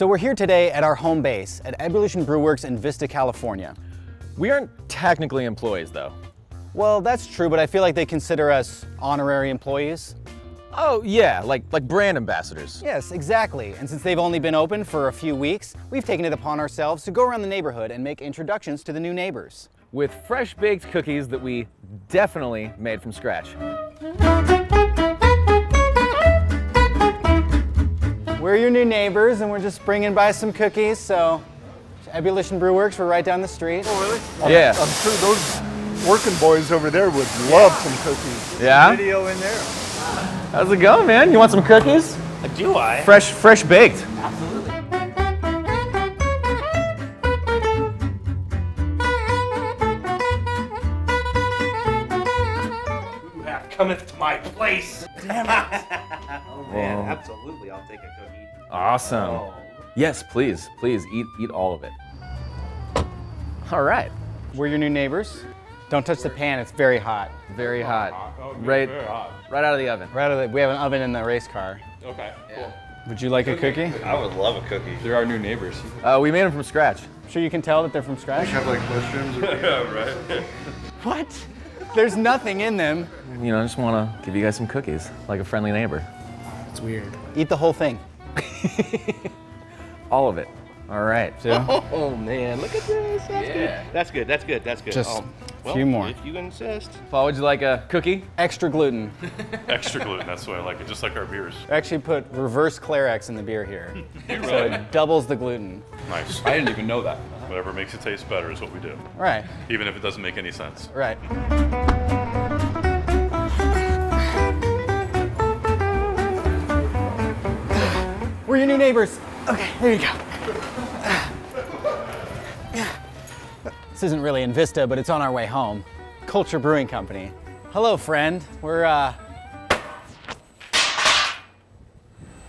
So we're here today at our home base at Evolution Brew Works in Vista, California. We aren't technically employees though. Well, that's true, but I feel like they consider us honorary employees. Oh yeah, like brand ambassadors. Yes, exactly. And since they've only been open for a few weeks, we've taken it upon ourselves to go around the neighborhood and make introductions to the new neighbors. With fresh baked cookies that we definitely made from scratch. We're your new neighbors and we're just bringing by some cookies, so Evolution Brew Works, we're right down the street. Oh, really? Yeah. I'm sure those working boys over there would love some cookies. Yeah? Video in there. How's it going, man? You want some cookies? Do I? Fresh baked. Absolutely. Who hath cometh to my place? Damn it. Oh man, Whoa. absolutely. I'll take a cookie. Awesome. Oh. Yes, please eat all of it. All right. We're your new neighbors. Don't touch the pan, it's very hot. Very hot. Very Right hot. out of the oven. We have an oven in the race car. Okay, cool. Would you like a cookie? I would love a cookie. They're our new neighbors. We made them from scratch. Sure you can tell that they're from scratch? Have like mushrooms or Yeah, right. What? There's nothing in them. You know, I just want to give you guys some cookies, like a friendly neighbor. It's weird. Eat the whole thing. All of it. All right. Oh man, look at this. That's good. That's good. That's good. Just well, a few more. If you insist. Paul, would you like a cookie? Extra gluten. Extra gluten, that's why I like it, just like our beers. I actually put reverse Clarex in the beer here. So it doubles the gluten. Nice. I didn't even know that. Whatever makes it taste better is what we do, Right, even if it doesn't make any sense. right. We're your new neighbors. Okay, there you go. This isn't really in Vista, but it's on our way home. Culture Brewing Company. Hello, friend. We're,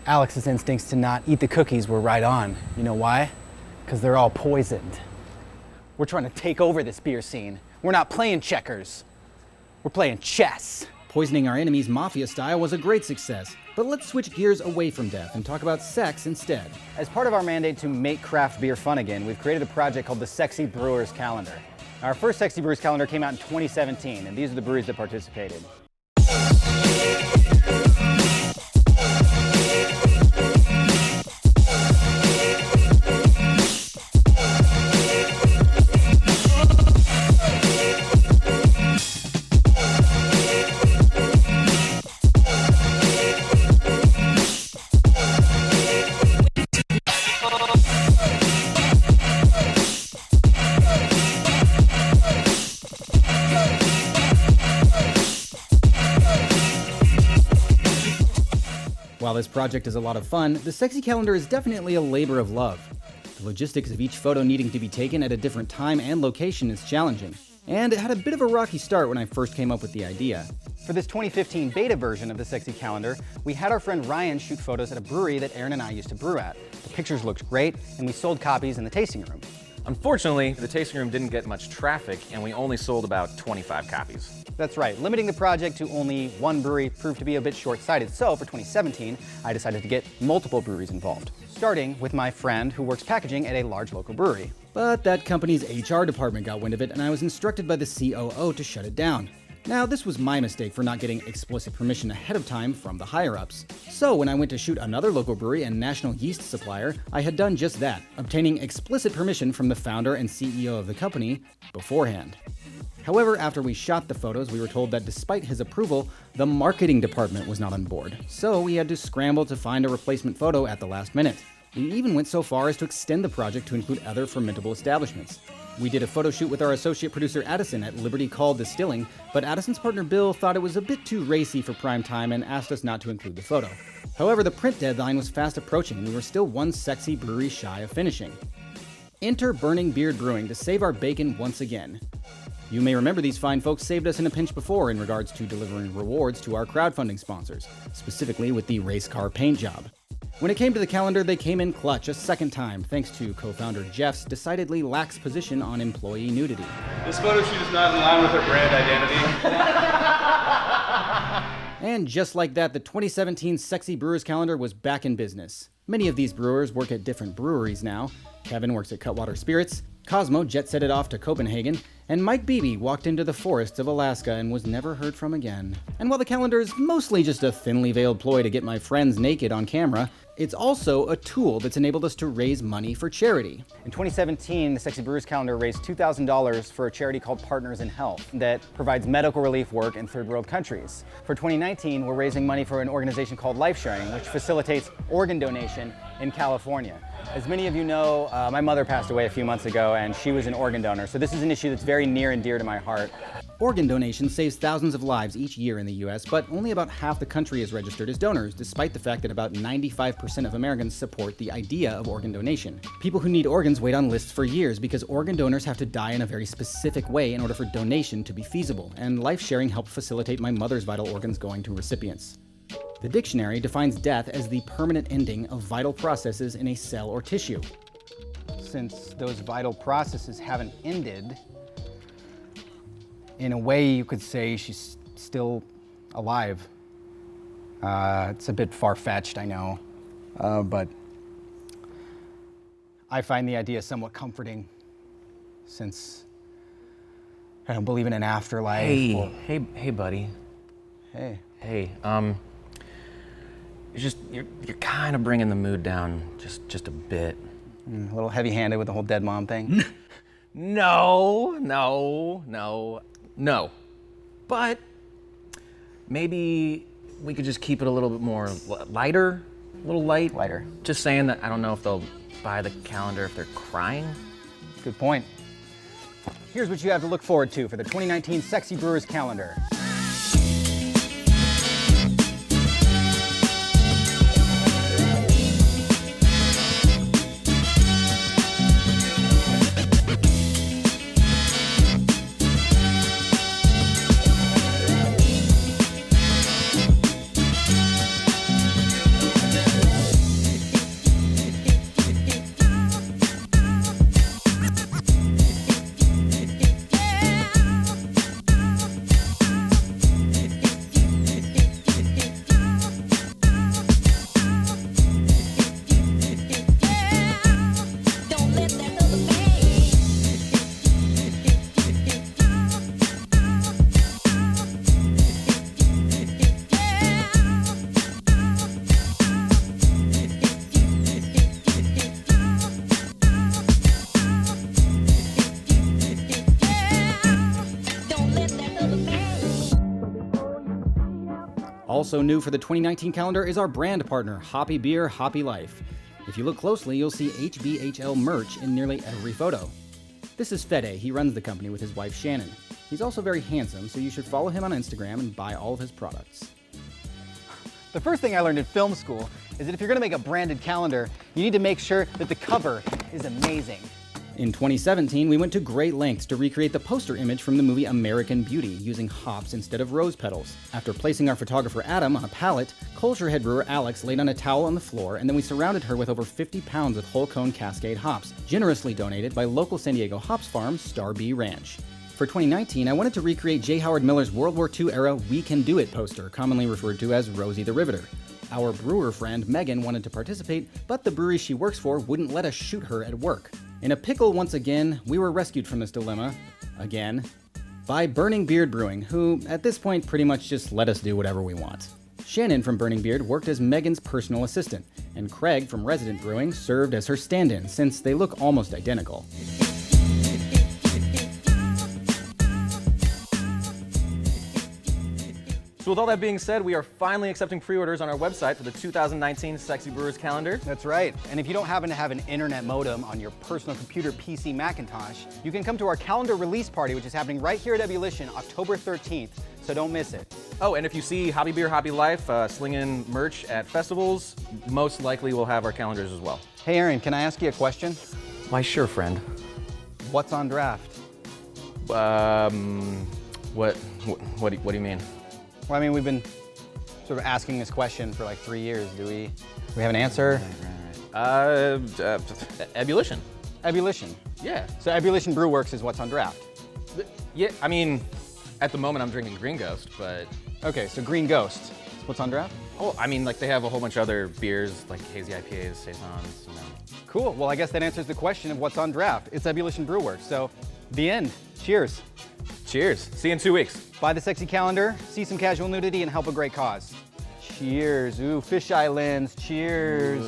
Alex's instincts to not eat the cookies were right on. You know why? Because they're all poisoned. We're trying to take over this beer scene. We're not playing checkers. We're playing chess. Poisoning our enemies mafia style was a great success, but let's switch gears away from death and talk about sex instead. As part of our mandate to make craft beer fun again, we've created a project called the Sexy Brewers Calendar. Our first Sexy Brewers Calendar came out in 2017, and these are the breweries that participated. While this project is a lot of fun, the Sexy Calendar is definitely a labor of love. The logistics of each photo needing to be taken at a different time and location is challenging, and it had a bit of a rocky start when I first came up with the idea. For this 2015 beta version of the Sexy Calendar, we had our friend Ryan shoot photos at a brewery that Aaron and I used to brew at. The pictures looked great, and we sold copies in the tasting room. Unfortunately, the tasting room didn't get much traffic, and we only sold about 25 copies. That's right, limiting the project to only one brewery proved to be a bit short-sighted, so for 2017, I decided to get multiple breweries involved, starting with my friend who works packaging at a large local brewery. But that company's HR department got wind of it, and I was instructed by the COO to shut it down. Now, this was my mistake for not getting explicit permission ahead of time from the higher-ups. So when I went to shoot another local brewery and national yeast supplier, I had done just that, obtaining explicit permission from the founder and CEO of the company beforehand. However, after we shot the photos, we were told that despite his approval, the marketing department was not on board. So we had to scramble to find a replacement photo at the last minute. We even went so far as to extend the project to include other fermentable establishments. We did a photo shoot with our associate producer Addison at Liberty Call Distilling, but Addison's partner Bill thought it was a bit too racy for prime time and asked us not to include the photo. However, the print deadline was fast approaching and we were still one sexy brewery shy of finishing. Enter Burning Beard Brewing to save our bacon once again. You may remember these fine folks saved us in a pinch before in regards to delivering rewards to our crowdfunding sponsors, specifically with the race car paint job. When it came to the calendar, they came in clutch a second time, thanks to co-founder Jeff's decidedly lax position on employee nudity. This photo shoot is not in line with our brand identity. And just like that, the 2017 Sexy Brewers calendar was back in business. Many of these brewers work at different breweries now. Kevin works at Cutwater Spirits, Cosmo jet-setted off to Copenhagen, and Mike Beebe walked into the forests of Alaska and was never heard from again. And while the calendar is mostly just a thinly veiled ploy to get my friends naked on camera, it's also a tool that's enabled us to raise money for charity. In 2017, the Sexy Brewers calendar raised $2,000 for a charity called Partners in Health that provides medical relief work in third world countries. For 2019, we're raising money for an organization called Life Sharing, which facilitates organ donation in California. As many of you know, my mother passed away a few months ago and she was an organ donor, so this is an issue that's very near and dear to my heart. Organ donation saves thousands of lives each year in the US, but only about half the country is registered as donors, despite the fact that about 95% of Americans support the idea of organ donation. People who need organs wait on lists for years because organ donors have to die in a very specific way in order for donation to be feasible, and Life Sharing helped facilitate my mother's vital organs going to recipients. The dictionary defines death as the permanent ending of vital processes in a cell or tissue. Since those vital processes haven't ended, in a way you could say she's still alive. It's a bit far-fetched, I know, but I find the idea somewhat comforting kind of believe in an afterlife. Hey, buddy. Hey. Hey, you're kind of bringing the mood down just a bit. A little heavy-handed with the whole dead mom thing. No. But maybe we could just keep it a little bit more lighter, a little light. Lighter. Just saying that I don't know if they'll buy the calendar if they're crying. Good point. Here's what you have to look forward to for the 2019 Sexy Brewers calendar. Also new for the 2019 calendar is our brand partner, Hoppy Beer, Hoppy Life. If you look closely, you'll see HBHL merch in nearly every photo. This is Fede. He runs the company with his wife Shannon. He's also very handsome, so you should follow him on Instagram and buy all of his products. The first thing I learned in film school is that if you're going to make a branded calendar, you need to make sure that the cover is amazing. In 2017, we went to great lengths to recreate the poster image from the movie American Beauty using hops instead of rose petals. After placing our photographer Adam on a pallet, Culture head brewer Alex laid on a towel on the floor, and then we surrounded her with over 50 pounds of whole cone Cascade hops, generously donated by local San Diego hops farm Star B Ranch. For 2019, I wanted to recreate J. Howard Miller's World War II era We Can Do It poster, commonly referred to as Rosie the Riveter. Our brewer friend Megan wanted to participate, but the brewery she works for wouldn't let us shoot her at work. In a pickle once again, we were rescued from this dilemma, again, by Burning Beard Brewing, who at this point pretty much just let us do whatever we want. Shannon from Burning Beard worked as Megan's personal assistant, and Craig from Resident Brewing served as her stand-in, since they look almost identical. So with all that being said, we are finally accepting pre-orders on our website for the 2019 Sexy Brewers calendar. That's right. And if you don't happen to have an internet modem on your personal computer, PC, Macintosh, you can come to our calendar release party, which is happening right here at Ebullition, October 13th, so don't miss it. Oh, and if you see Hobby Beer, Hobby Life slinging merch at festivals, most likely we'll have our calendars as well. Hey Aaron, can I ask you a question? Why, sure, friend. What's on draft? What do you mean? Well, I mean, we've been sort of asking this question for like 3 years. Do we have an answer? Ebullition. Ebullition. Yeah. So Ebullition Brewworks is what's on draft. Yeah, I mean, At the moment, I'm drinking Green Ghost, but Okay, so Green Ghost. What's on draft? oh, I mean, like they have a whole bunch of other beers, like hazy IPAs, saisons, you know. Cool. Well, I guess that answers the question of what's on draft. It's Ebullition Brew Works. So, the end. Cheers. Cheers. See you in 2 weeks. Buy the sexy calendar, see some casual nudity, and help a great cause. Cheers. Ooh, fisheye lens. Cheers.